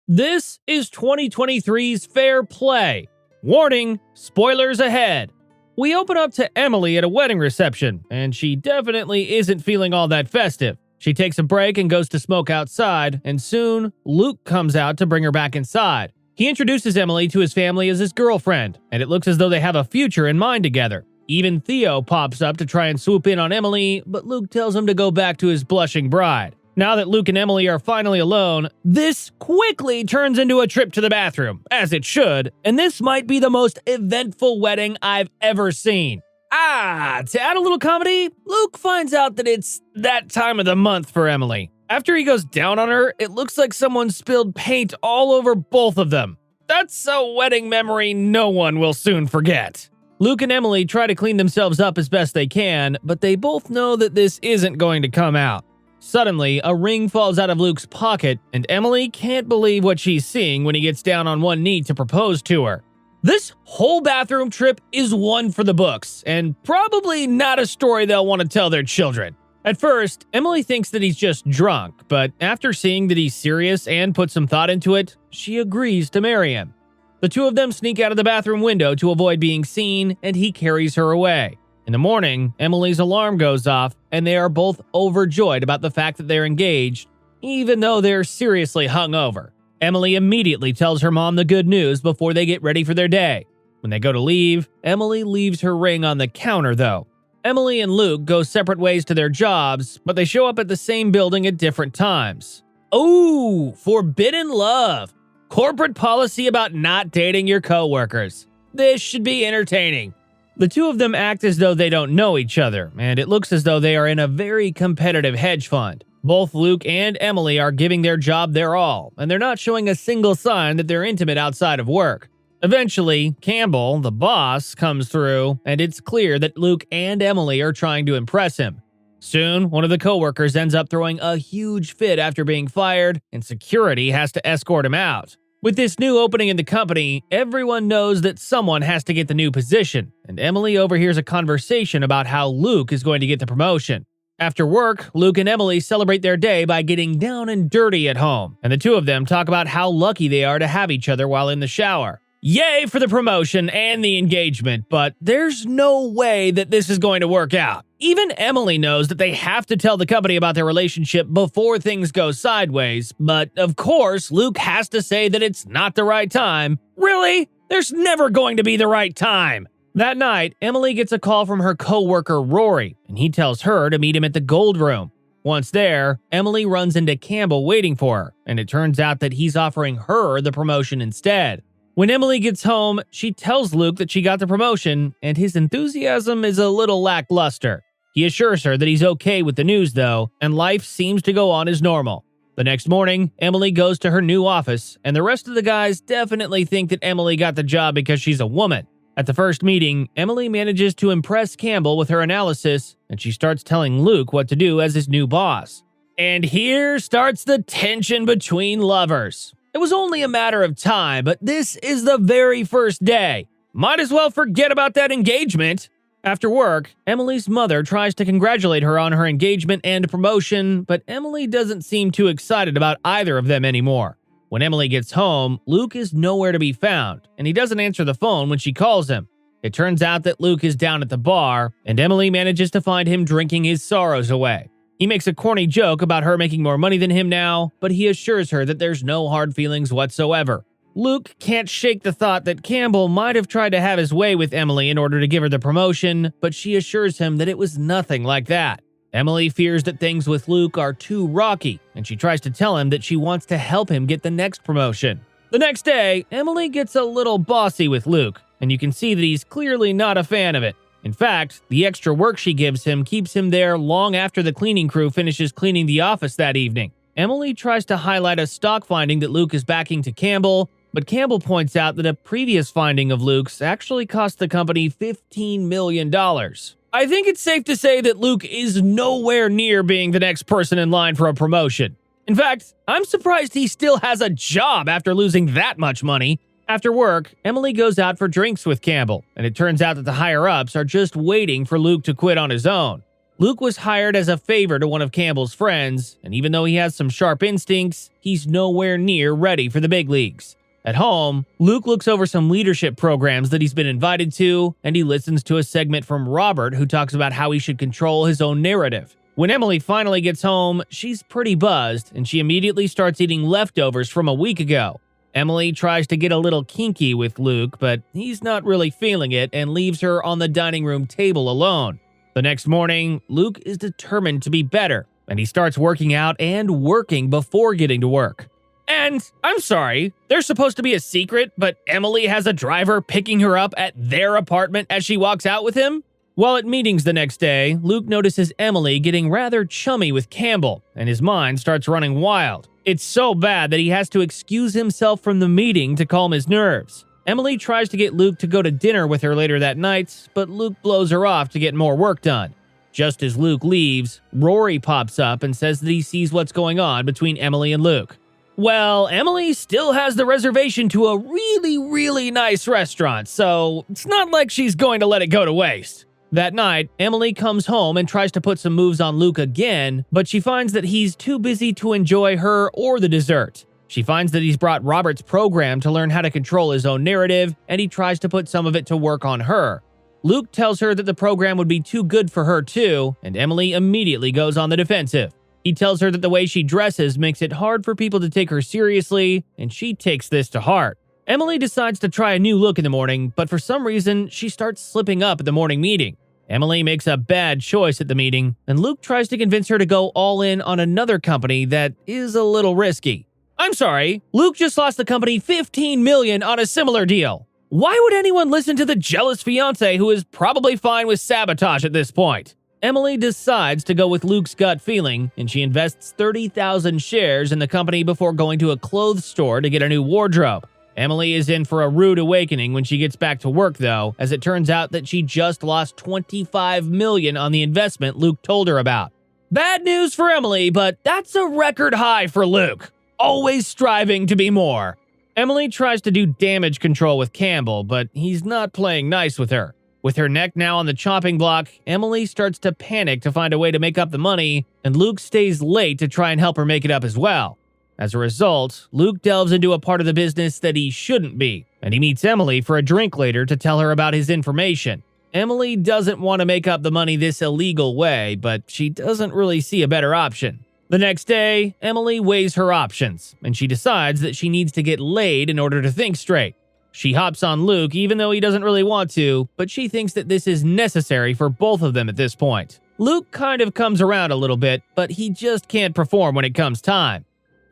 This is 2023's Fair Play. Warning, spoilers ahead. We open up to Emily at a wedding reception, and she definitely isn't feeling all that festive. She takes a break and goes to smoke outside, and soon, Luke comes out to bring her back inside. He introduces Emily to his family as his girlfriend, and it looks as though they have a future in mind together. Even Theo pops up to try and swoop in on Emily, but Luke tells him to go back to his blushing bride. Now that Luke and Emily are finally alone, this quickly turns into a trip to the bathroom, as it should, and this might be the most eventful wedding I've ever seen. To add a little comedy, Luke finds out that it's that time of the month for Emily. After he goes down on her, it looks like someone spilled paint all over both of them. That's a wedding memory no one will soon forget. Luke and Emily try to clean themselves up as best they can, but they both know that this isn't going to come out. Suddenly, a ring falls out of Luke's pocket, and Emily can't believe what she's seeing when he gets down on one knee to propose to her. This whole bathroom trip is one for the books, and probably not a story they'll want to tell their children. At first, Emily thinks that he's just drunk, but after seeing that he's serious and put some thought into it, she agrees to marry him. The two of them sneak out of the bathroom window to avoid being seen, and he carries her away. In the morning, Emily's alarm goes off, and they are both overjoyed about the fact that they're engaged, even though they're seriously hungover. Emily immediately tells her mom the good news before they get ready for their day. When they go to leave, Emily leaves her ring on the counter, though. Emily and Luke go separate ways to their jobs, but they show up at the same building at different times. Ooh, forbidden love. Corporate policy about not dating your coworkers. This should be entertaining. The two of them act as though they don't know each other, and it looks as though they are in a very competitive hedge fund. Both Luke and Emily are giving their job their all, and they're not showing a single sign that they're intimate outside of work. Eventually, Campbell, the boss, comes through, and it's clear that Luke and Emily are trying to impress him. Soon, one of the coworkers ends up throwing a huge fit after being fired, and security has to escort him out. With this new opening in the company, everyone knows that someone has to get the new position, and Emily overhears a conversation about how Luke is going to get the promotion. After work, Luke and Emily celebrate their day by getting down and dirty at home, and the two of them talk about how lucky they are to have each other while in the shower. Yay for the promotion and the engagement, but there's no way that this is going to work out. Even Emily knows that they have to tell the company about their relationship before things go sideways, but of course, Luke has to say that it's not the right time. Really? There's never going to be the right time. That night, Emily gets a call from her coworker Rory, and he tells her to meet him at the Gold Room. Once there, Emily runs into Campbell waiting for her, and it turns out that he's offering her the promotion instead. When Emily gets home, she tells Luke that she got the promotion, and his enthusiasm is a little lackluster. He assures her that he's okay with the news, though, and life seems to go on as normal. The next morning, Emily goes to her new office, and the rest of the guys definitely think that Emily got the job because she's a woman. At the first meeting, Emily manages to impress Campbell with her analysis, and she starts telling Luke what to do as his new boss. And here starts the tension between lovers. It was only a matter of time, but this is the very first day. Might as well forget about that engagement. After work, Emily's mother tries to congratulate her on her engagement and promotion, but Emily doesn't seem too excited about either of them anymore. When Emily gets home, Luke is nowhere to be found, and he doesn't answer the phone when she calls him. It turns out that Luke is down at the bar, and Emily manages to find him drinking his sorrows away. He makes a corny joke about her making more money than him now, but he assures her that there's no hard feelings whatsoever. Luke can't shake the thought that Campbell might have tried to have his way with Emily in order to give her the promotion, but she assures him that it was nothing like that. Emily fears that things with Luke are too rocky, and she tries to tell him that she wants to help him get the next promotion. The next day, Emily gets a little bossy with Luke, and you can see that he's clearly not a fan of it. In fact, the extra work she gives him keeps him there long after the cleaning crew finishes cleaning the office that evening. Emily tries to highlight a stock finding that Luke is backing to Campbell, but Campbell points out that a previous finding of Luke's actually cost the company $15 million. I think it's safe to say that Luke is nowhere near being the next person in line for a promotion. In fact, I'm surprised he still has a job after losing that much money. After work, Emily goes out for drinks with Campbell, and it turns out that the higher-ups are just waiting for Luke to quit on his own. Luke was hired as a favor to one of Campbell's friends, and even though he has some sharp instincts, he's nowhere near ready for the big leagues. At home, Luke looks over some leadership programs that he's been invited to, and he listens to a segment from Robert who talks about how he should control his own narrative. When Emily finally gets home, she's pretty buzzed, and she immediately starts eating leftovers from a week ago. Emily tries to get a little kinky with Luke, but he's not really feeling it and leaves her on the dining room table alone. The next morning, Luke is determined to be better, and he starts working out and working before getting to work. And, I'm sorry, there's supposed to be a secret, but Emily has a driver picking her up at their apartment as she walks out with him? While at meetings the next day, Luke notices Emily getting rather chummy with Campbell, and his mind starts running wild. It's so bad that he has to excuse himself from the meeting to calm his nerves. Emily tries to get Luke to go to dinner with her later that night, but Luke blows her off to get more work done. Just as Luke leaves, Rory pops up and says that he sees what's going on between Emily and Luke. Well, Emily still has the reservation to a really nice restaurant, so it's not like she's going to let it go to waste. That night, Emily comes home and tries to put some moves on Luke again, but she finds that he's too busy to enjoy her or the dessert. She finds that he's brought Robert's program to learn how to control his own narrative, and he tries to put some of it to work on her. Luke tells her that the program would be too good for her too, and Emily immediately goes on the defensive. He tells her that the way she dresses makes it hard for people to take her seriously, and she takes this to heart. Emily decides to try a new look in the morning, but for some reason, she starts slipping up at the morning meeting. Emily makes a bad choice at the meeting, and Luke tries to convince her to go all in on another company that is a little risky. I'm sorry, Luke just lost the company $15 million on a similar deal. Why would anyone listen to the jealous fiancé who is probably fine with Sabotage at this point? Emily decides to go with Luke's gut feeling, and she invests 30,000 shares in the company before going to a clothes store to get a new wardrobe. Emily is in for a rude awakening when she gets back to work, though, as it turns out that she just lost $25 million on the investment Luke told her about. Bad news for Emily, but that's a record high for Luke. Always striving to be more. Emily tries to do damage control with Campbell, but he's not playing nice with her. With her neck now on the chopping block, Emily starts to panic to find a way to make up the money, and Luke stays late to try and help her make it up as well. As a result, Luke delves into a part of the business that he shouldn't be, and he meets Emily for a drink later to tell her about his information. Emily doesn't want to make up the money this illegal way, but she doesn't really see a better option. The next day, Emily weighs her options, and she decides that she needs to get laid in order to think straight. She hops on Luke even though he doesn't really want to, but she thinks that this is necessary for both of them at this point. Luke kind of comes around a little bit, but he just can't perform when it comes time.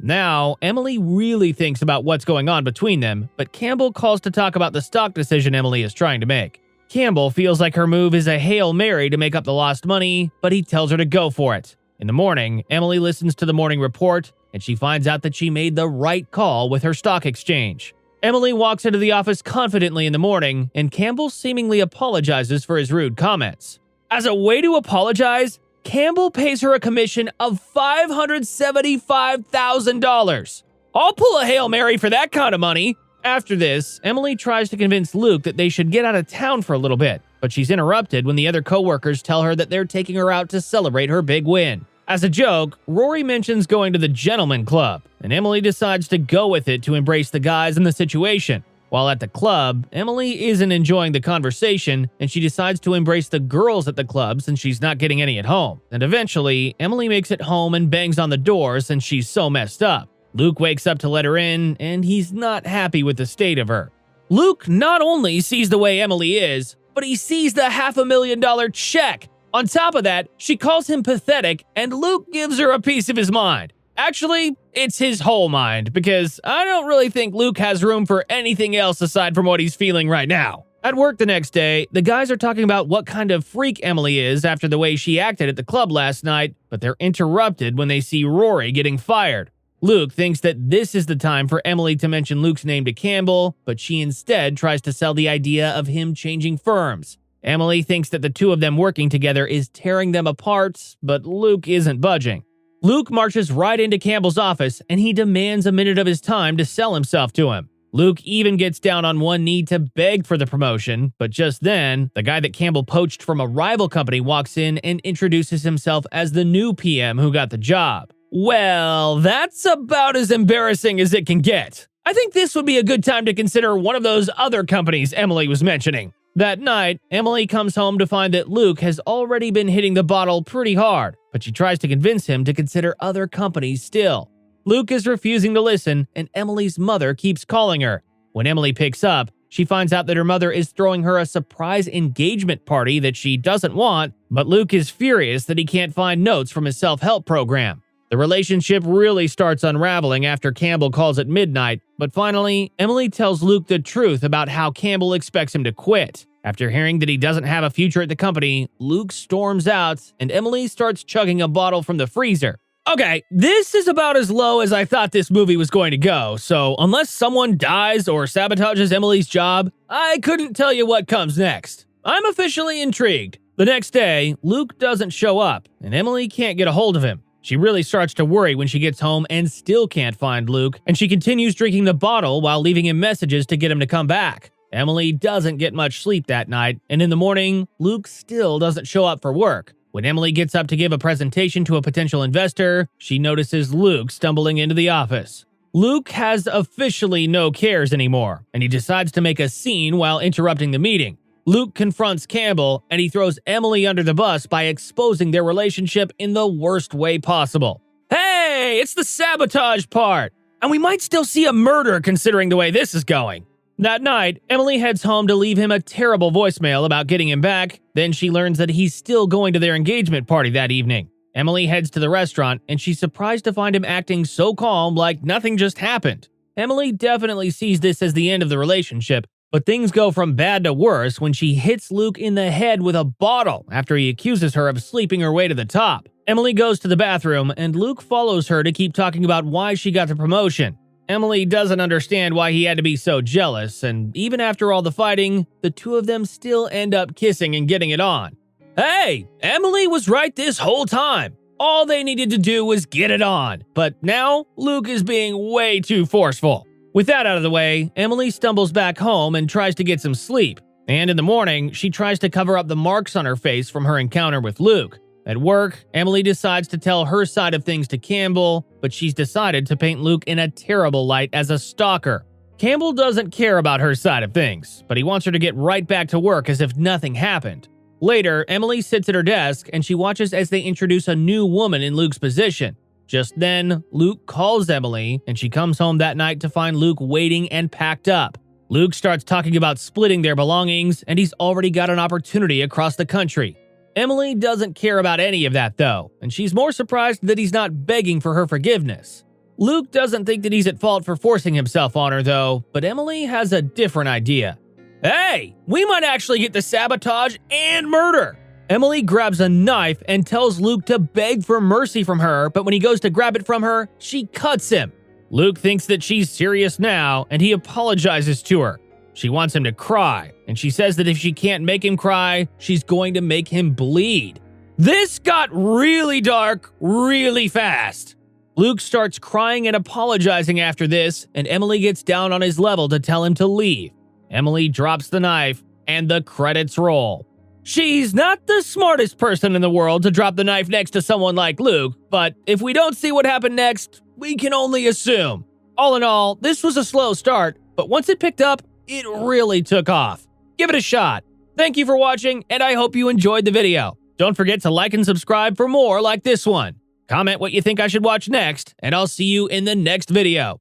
Now, Emily really thinks about what's going on between them, but Campbell calls to talk about the stock decision Emily is trying to make. Campbell feels like her move is a Hail Mary to make up the lost money, but he tells her to go for it. In the morning, Emily listens to the morning report, and she finds out that she made the right call with her stock exchange. Emily walks into the office confidently in the morning, and Campbell seemingly apologizes for his rude comments. As a way to apologize, Campbell pays her a commission of $575,000. I'll pull a Hail Mary for that kind of money. After this, Emily tries to convince Luke that they should get out of town for a little bit, but she's interrupted when the other coworkers tell her that they're taking her out to celebrate her big win. As a joke, Rory mentions going to the gentleman club, and Emily decides to go with it to embrace the guys in the situation. While at the club, Emily isn't enjoying the conversation, and she decides to embrace the girls at the club since she's not getting any at home. And eventually, Emily makes it home and bangs on the door since she's so messed up. Luke wakes up to let her in, and he's not happy with the state of her. Luke not only sees the way Emily is, but he sees the $500,000 check. On top of that, she calls him pathetic, and Luke gives her a piece of his mind. Actually, it's his whole mind, because I don't really think Luke has room for anything else aside from what he's feeling right now. At work the next day, the guys are talking about what kind of freak Emily is after the way she acted at the club last night, but they're interrupted when they see Rory getting fired. Luke thinks that this is the time for Emily to mention Luke's name to Campbell, but she instead tries to sell the idea of him changing firms. Emily thinks that the two of them working together is tearing them apart, but Luke isn't budging. Luke marches right into Campbell's office, and he demands a minute of his time to sell himself to him. Luke even gets down on one knee to beg for the promotion, but just then, the guy that Campbell poached from a rival company walks in and introduces himself as the new PM who got the job. Well, that's about as embarrassing as it can get. I think this would be a good time to consider one of those other companies Emily was mentioning. That night, Emily comes home to find that Luke has already been hitting the bottle pretty hard, but she tries to convince him to consider other companies still. Luke is refusing to listen, and Emily's mother keeps calling her. When Emily picks up, she finds out that her mother is throwing her a surprise engagement party that she doesn't want, but Luke is furious that he can't find notes from his self-help program. The relationship really starts unraveling after Campbell calls at midnight, but finally, Emily tells Luke the truth about how Campbell expects him to quit. After hearing that he doesn't have a future at the company, Luke storms out, and Emily starts chugging a bottle from the freezer. Okay, this is about as low as I thought this movie was going to go, so unless someone dies or sabotages Emily's job, I couldn't tell you what comes next. I'm officially intrigued. The next day, Luke doesn't show up, and Emily can't get a hold of him. She really starts to worry when she gets home and still can't find Luke, and she continues drinking the bottle while leaving him messages to get him to come back. Emily doesn't get much sleep that night, and in the morning, Luke still doesn't show up for work. When Emily gets up to give a presentation to a potential investor, she notices Luke stumbling into the office. Luke has officially no cares anymore, and he decides to make a scene while interrupting the meeting. Luke confronts Campbell, and he throws Emily under the bus by exposing their relationship in the worst way possible. Hey, it's the sabotage part! And we might still see a murder considering the way this is going. That night, Emily heads home to leave him a terrible voicemail about getting him back. Then she learns that he's still going to their engagement party that evening. Emily heads to the restaurant, and she's surprised to find him acting so calm like nothing just happened. Emily definitely sees this as the end of the relationship, but things go from bad to worse when she hits Luke in the head with a bottle after he accuses her of sleeping her way to the top. Emily goes to the bathroom, and Luke follows her to keep talking about why she got the promotion. Emily doesn't understand why he had to be so jealous, and even after all the fighting, the two of them still end up kissing and getting it on. Hey, Emily was right this whole time. All they needed to do was get it on, but now Luke is being way too forceful. With that out of the way, Emily stumbles back home and tries to get some sleep. And in the morning, she tries to cover up the marks on her face from her encounter with Luke. At work, Emily decides to tell her side of things to Campbell, but she's decided to paint Luke in a terrible light as a stalker. Campbell doesn't care about her side of things, but he wants her to get right back to work as if nothing happened. Later, Emily sits at her desk and she watches as they introduce a new woman in Luke's position. Just then, Luke calls Emily, and she comes home that night to find Luke waiting and packed up. Luke starts talking about splitting their belongings, and he's already got an opportunity across the country. Emily doesn't care about any of that though, and she's more surprised that he's not begging for her forgiveness. Luke doesn't think that he's at fault for forcing himself on her though, but Emily has a different idea. Hey, we might actually get the sabotage and murder! Emily grabs a knife and tells Luke to beg for mercy from her, but when he goes to grab it from her, she cuts him. Luke thinks that she's serious now, and he apologizes to her. She wants him to cry, and she says that if she can't make him cry, she's going to make him bleed. This got really dark really fast. Luke starts crying and apologizing after this, and Emily gets down on his level to tell him to leave. Emily drops the knife, and the credits roll. She's not the smartest person in the world to drop the knife next to someone like Luke, but if we don't see what happened next, we can only assume. All in all, this was a slow start, but once it picked up, it really took off. Give it a shot. Thank you for watching, and I hope you enjoyed the video. Don't forget to like and subscribe for more like this one. Comment what you think I should watch next, and I'll see you in the next video.